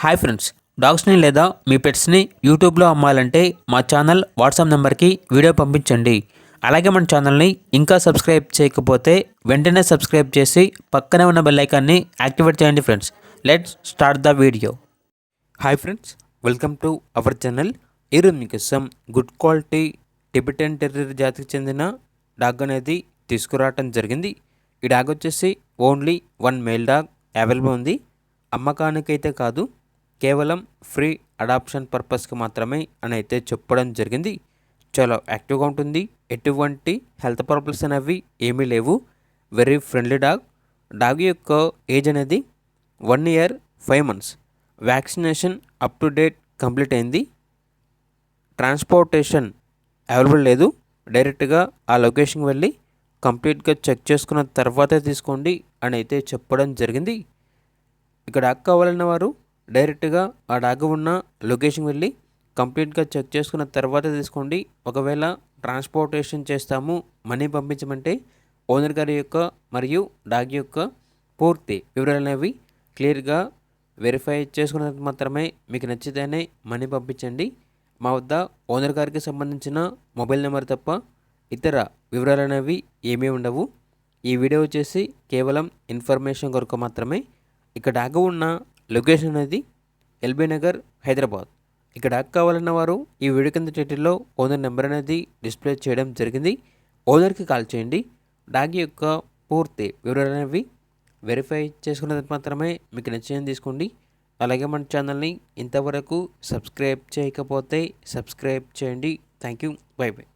Hi friends, డాగ్స్ని లేదా మీ పెట్స్ని యూట్యూబ్లో అమ్మాలంటే మా ఛానల్ వాట్సాప్ నెంబర్కి వీడియో పంపించండి. అలాగే మన ఛానల్ని ఇంకా సబ్స్క్రైబ్ చేయకపోతే వెంటనే సబ్స్క్రైబ్ చేసి పక్కనే ఉన్న బెల్ ఐకాన్ని యాక్టివేట్ చేయండి friends. Let's start the video. Hi friends, welcome to our channel. ఈరోజు మీకోసం గుడ్ క్వాలిటీ టిబెటన్ టెర్రియర్ జాతికి చెందిన డాగ్ అనేది తీసుకురావటం జరిగింది. ఈ డాగ్ వచ్చేసి only one male dog available ఉంది. అమ్మకానికైతే కాదు, కేవలం ఫ్రీ అడాప్షన్ పర్పస్కి మాత్రమే అని అయితే చెప్పడం జరిగింది. చాలా యాక్టివ్గా ఉంటుంది, ఎటువంటి హెల్త్ ప్రాబ్లమ్స్ అనేవి ఏమీ లేవు. Very friendly dog. డాగ్ యొక్క ఏజ్ అనేది 1 year 5 months. Vaccination up to date complete అయింది. ట్రాన్స్పోర్టేషన్ అవైలబుల్ లేదు. డైరెక్ట్గా ఆ లొకేషన్కి వెళ్ళి కంప్లీట్గా చెక్ చేసుకున్న తర్వాతే తీసుకోండి అని అయితే చెప్పడం జరిగింది. ఇక్కడ డాగ్ కావాలన్న వారు డైరెక్ట్గా ఆ డాగ్ ఉన్న లొకేషన్కి వెళ్ళి కంప్లీట్గా చెక్ చేసుకున్న తర్వాత తీసుకోండి. ఒకవేళ ట్రాన్స్పోర్టేషన్ చేస్తాము, మనీ పంపించమంటే ఓనర్ గారి యొక్క మరియు డాగ్ యొక్క పూర్తి వివరాలు అనేవి క్లియర్గా వెరిఫై చేసుకున్న మాత్రమే మీకు నచ్చితేనే మనీ పంపించండి. మా వద్ద ఓనర్ గారికి సంబంధించిన మొబైల్ నెంబర్ తప్ప ఇతర వివరాలు అనేవి ఏమీ ఉండవు. ఈ వీడియో వచ్చేసి కేవలం ఇన్ఫర్మేషన్ కొరకు మాత్రమే. ఇక్కడ డాగ్ ఉన్న లొకేషన్ అనేది ఎల్బీ నగర్, హైదరాబాద్. ఇక్కడ డాగ్ కావాలన్న వారు ఈ వీడియో కింద టైటిల్లో ఓనర్ నెంబర్ అనేది డిస్ప్లే చేయడం జరిగింది. ఓనర్కి కాల్ చేయండి. డాగ్ యొక్క పూర్తి వివరాలు అనేవి వెరిఫై చేసుకున్నది మాత్రమే మీకు నచ్చింది తీసుకోండి. అలాగే మన ఛానల్ని ఇంతవరకు సబ్స్క్రైబ్ చేయకపోతే సబ్స్క్రైబ్ చేయండి. Thank you. By by.